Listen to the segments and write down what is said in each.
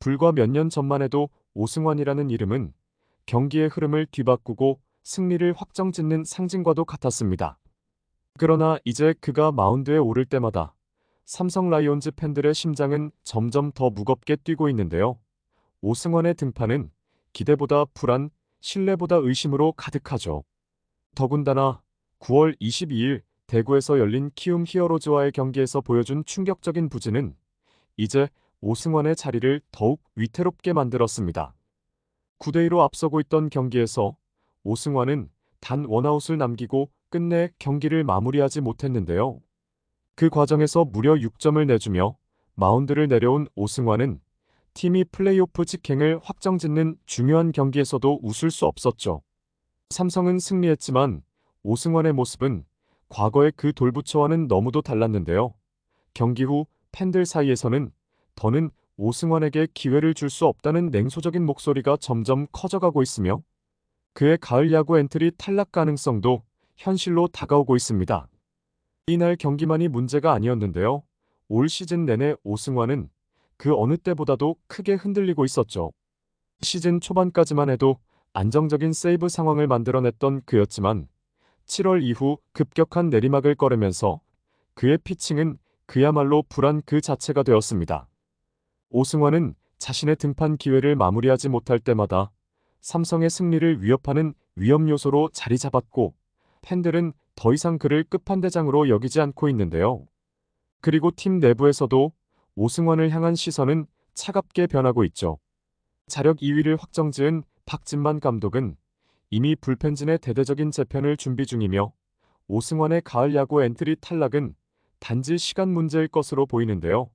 불과 몇 년 전만 해도 오승환이라는 이름은 경기의 흐름을 뒤바꾸고 승리를 확정짓는 상징과도 같았습니다. 그러나 이제 그가 마운드에 오를 때마다 삼성 라이온즈 팬들의 심장은 점점 더 무겁게 뛰고 있는데요. 오승환의 등판은 기대보다 불안, 신뢰보다 의심으로 가득하죠. 더군다나 9월 22일 대구에서 열린 키움 히어로즈와의 경기에서 보여준 충격적인 부진은 이제 오승환의 자리를 더욱 위태롭게 만들었습니다. 9대2로 앞서고 있던 경기에서 오승환은 단 원아웃을 남기고 끝내 경기를 마무리하지 못했는데요. 그 과정에서 무려 6점을 내주며 마운드를 내려온 오승환은 팀이 플레이오프 직행을 확정짓는 중요한 경기에서도 웃을 수 없었죠. 삼성은 승리했지만 오승환의 모습은 과거의 그 돌부처와는 너무도 달랐는데요. 경기 후 팬들 사이에서는 더는 오승환에게 기회를 줄 수 없다는 냉소적인 목소리가 점점 커져가고 있으며 그의 가을 야구 엔트리 탈락 가능성도 현실로 다가오고 있습니다. 이날 경기만이 문제가 아니었는데요. 올 시즌 내내 오승환은 그 어느 때보다도 크게 흔들리고 있었죠. 시즌 초반까지만 해도 안정적인 세이브 상황을 만들어냈던 그였지만 7월 이후 급격한 내리막을 걸으면서 그의 피칭은 그야말로 불안 그 자체가 되었습니다. 오승환은 자신의 등판 기회를 마무리하지 못할 때마다 삼성의 승리를 위협하는 위험 요소로 자리 잡았고 팬들은 더 이상 그를 끝판대장으로 여기지 않고 있는데요. 그리고 팀 내부에서도 오승환을 향한 시선은 차갑게 변하고 있죠. 자력 2위를 확정지은 박진만 감독은 이미 불펜진의 대대적인 재편을 준비 중이며 오승환의 가을 야구 엔트리 탈락은 단지 시간 문제일 것으로 보이는데요.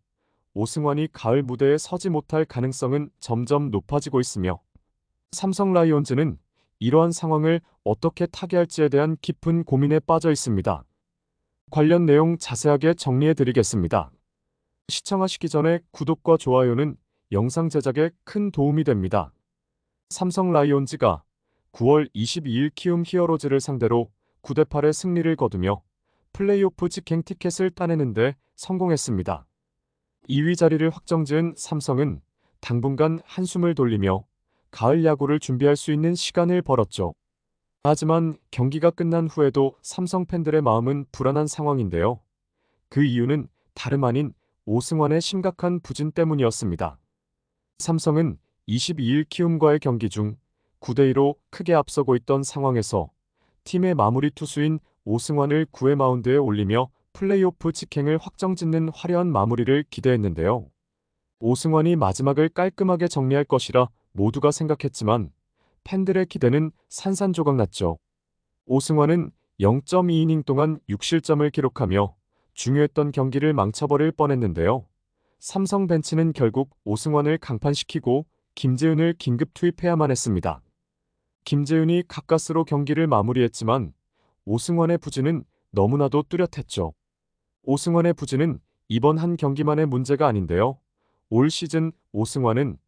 오승환이 가을 무대에 서지 못할 가능성은 점점 높아지고 있으며 삼성 라이온즈는 이러한 상황을 어떻게 타개할지에 대한 깊은 고민에 빠져 있습니다. 관련 내용 자세하게 정리해 드리겠습니다. 시청하시기 전에 구독과 좋아요는 영상 제작에 큰 도움이 됩니다. 삼성 라이온즈가 9월 22일 키움 히어로즈를 상대로 9대8의 승리를 거두며 플레이오프 직행 티켓을 따내는 데 성공했습니다. 2위 자리를 확정지은 삼성은 당분간 한숨을 돌리며 가을 야구를 준비할 수 있는 시간을 벌었죠. 하지만 경기가 끝난 후에도 삼성 팬들의 마음은 불안한 상황인데요. 그 이유는 다름 아닌 오승환의 심각한 부진 때문이었습니다. 삼성은 22일 키움과의 경기 중 9대2로 크게 앞서고 있던 상황에서 팀의 마무리 투수인 오승환을 9회 마운드에 올리며 플레이오프 직행을 확정짓는 화려한 마무리를 기대했는데요. 오승환이 마지막을 깔끔하게 정리할 것이라 모두가 생각했지만 팬들의 기대는 산산조각났죠. 오승환은 0.2이닝 동안 6실점을 기록하며 중요했던 경기를 망쳐버릴 뻔했는데요. 삼성 벤치는 결국 오승환을 강판시키고 김재훈을 긴급 투입해야만 했습니다. 김재훈이 가까스로 경기를 마무리했지만 오승환의 부진은 너무나도 뚜렷했죠. 오승환의 부진은 이번 한 경기만의 문제가 아닌데요. 올 시즌 오승환은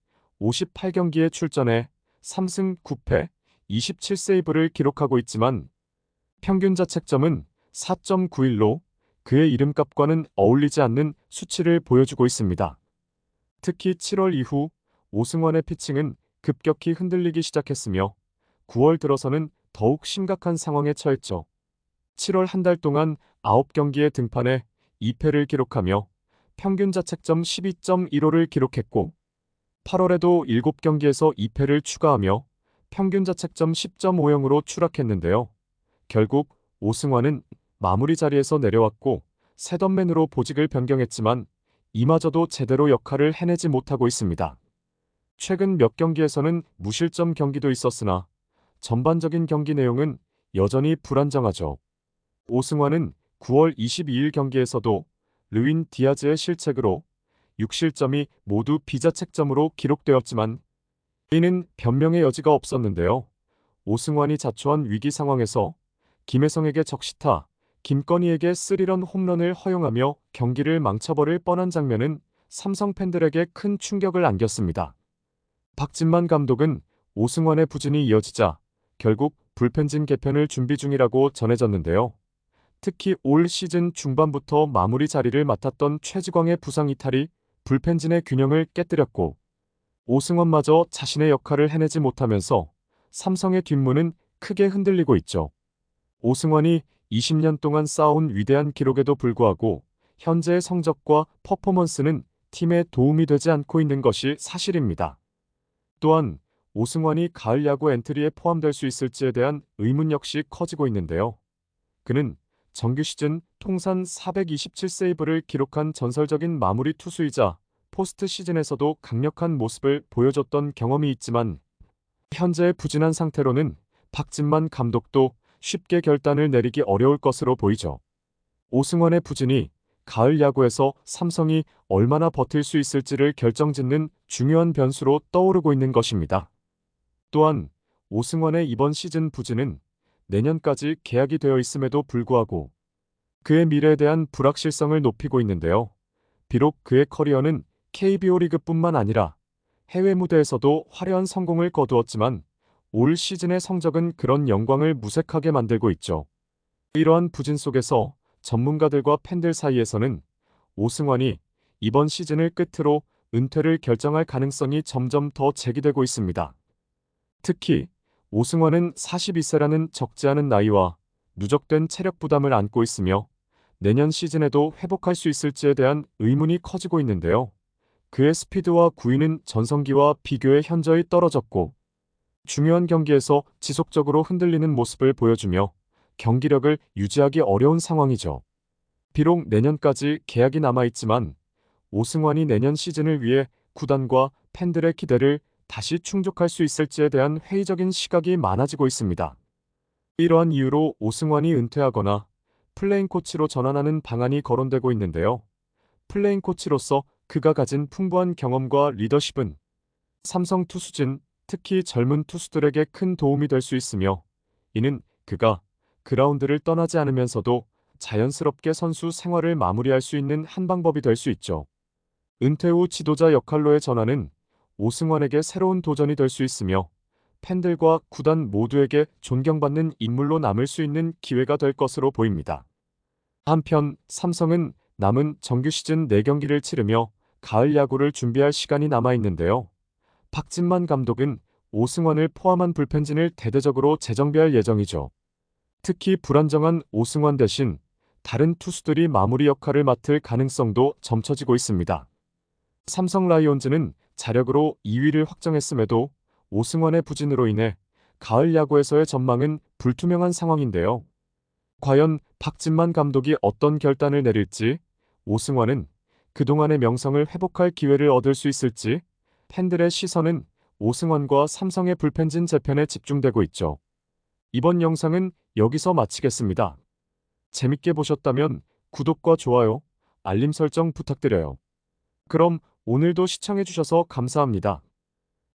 58경기에 출전해 3승 9패 27세이브를 기록하고 있지만 평균 자책점은 4.91로 그의 이름값과는 어울리지 않는 수치를 보여주고 있습니다. 특히 7월 이후 오승환의 피칭은 급격히 흔들리기 시작했으며 9월 들어서는 더욱 심각한 상황에 처했죠. 7월 한 달 동안 9경기에 등판해 2패를 기록하며 평균 자책점 12.15를 기록했고 8월에도 7경기에서 2패를 추가하며 평균 자책점 10.50으로 추락했는데요. 결국 오승환은 마무리 자리에서 내려왔고 셋업맨으로 보직을 변경했지만 이마저도 제대로 역할을 해내지 못하고 있습니다. 최근 몇 경기에서는 무실점 경기도 있었으나 전반적인 경기 내용은 여전히 불안정하죠. 오승환은 9월 22일 경기에서도 르윈 디아즈의 실책으로 6실점이 모두 비자책점으로 기록되었지만 이는 변명의 여지가 없었는데요. 오승환이 자초한 위기 상황에서 김혜성에게 적시타, 김건희에게 3런 홈런을 허용하며 경기를 망쳐버릴 뻔한 장면은 삼성 팬들에게 큰 충격을 안겼습니다. 박진만 감독은 오승환의 부진이 이어지자 결국 불펜진 개편을 준비 중이라고 전해졌는데요. 특히 올 시즌 중반부터 마무리 자리를 맡았던 최지광의 부상 이탈이 불펜진의 균형을 깨뜨렸고 오승환마저 자신의 역할을 해내지 못하면서 삼성의 뒷문은 크게 흔들리고 있죠. 오승환이 20년 동안 쌓아온 위대한 기록에도 불구하고 현재의 성적과 퍼포먼스는 팀에 도움이 되지 않고 있는 것이 사실입니다. 또한 오승환이 가을 야구 엔트리에 포함될 수 있을지에 대한 의문 역시 커지고 있는데요. 그는 정규 시즌 통산 427세이브를 기록한 전설적인 마무리 투수이자 포스트 시즌에서도 강력한 모습을 보여줬던 경험이 있지만 현재의 부진한 상태로는 박진만 감독도 쉽게 결단을 내리기 어려울 것으로 보이죠. 오승환의 부진이 가을 야구에서 삼성이 얼마나 버틸 수 있을지를 결정짓는 중요한 변수로 떠오르고 있는 것입니다. 또한 오승환의 이번 시즌 부진은 내년까지 계약이 되어 있음에도 불구하고 그의 미래에 대한 불확실성을 높이고 있는데요. 비록 그의 커리어는 KBO 리그뿐만 아니라 해외 무대에서도 화려한 성공을 거두었지만 올 시즌의 성적은 그런 영광을 무색하게 만들고 있죠. 이러한 부진 속에서 전문가들과 팬들 사이에서는 오승환이 이번 시즌을 끝으로 은퇴를 결정할 가능성이 점점 더 제기되고 있습니다. 특히 오승환은 42세라는 적지 않은 나이와 누적된 체력 부담을 안고 있으며 내년 시즌에도 회복할 수 있을지에 대한 의문이 커지고 있는데요. 그의 스피드와 구위는 전성기와 비교해 현저히 떨어졌고 중요한 경기에서 지속적으로 흔들리는 모습을 보여주며 경기력을 유지하기 어려운 상황이죠. 비록 내년까지 계약이 남아있지만 오승환이 내년 시즌을 위해 구단과 팬들의 기대를 다시 충족할 수 있을지에 대한 회의적인 시각이 많아지고 있습니다. 이러한 이유로 오승환이 은퇴하거나 플레잉 코치로 전환하는 방안이 거론되고 있는데요. 플레잉 코치로서 그가 가진 풍부한 경험과 리더십은 삼성 투수진, 특히 젊은 투수들에게 큰 도움이 될 수 있으며 이는 그가 그라운드를 떠나지 않으면서도 자연스럽게 선수 생활을 마무리할 수 있는 한 방법이 될 수 있죠. 은퇴 후 지도자 역할로의 전환은 오승환에게 새로운 도전이 될 수 있으며 팬들과 구단 모두에게 존경받는 인물로 남을 수 있는 기회가 될 것으로 보입니다. 한편 삼성은 남은 정규 시즌 4경기를 치르며 가을 야구를 준비할 시간이 남아 있는데요. 박진만 감독은 오승환을 포함한 불펜진을 대대적으로 재정비할 예정이죠. 특히 불안정한 오승환 대신 다른 투수들이 마무리 역할을 맡을 가능성도 점쳐지고 있습니다. 삼성 라이온즈는 자력으로 2위를 확정했음에도 오승환의 부진으로 인해 가을 야구에서의 전망은 불투명한 상황인데요. 과연 박진만 감독이 어떤 결단을 내릴지, 오승환은 그동안의 명성을 회복할 기회를 얻을 수 있을지, 팬들의 시선은 오승환과 삼성의 불펜진 재편에 집중되고 있죠. 이번 영상은 여기서 마치겠습니다. 재밌게 보셨다면 구독과 좋아요, 알림 설정 부탁드려요. 그럼 오늘도 시청해주셔서 감사합니다.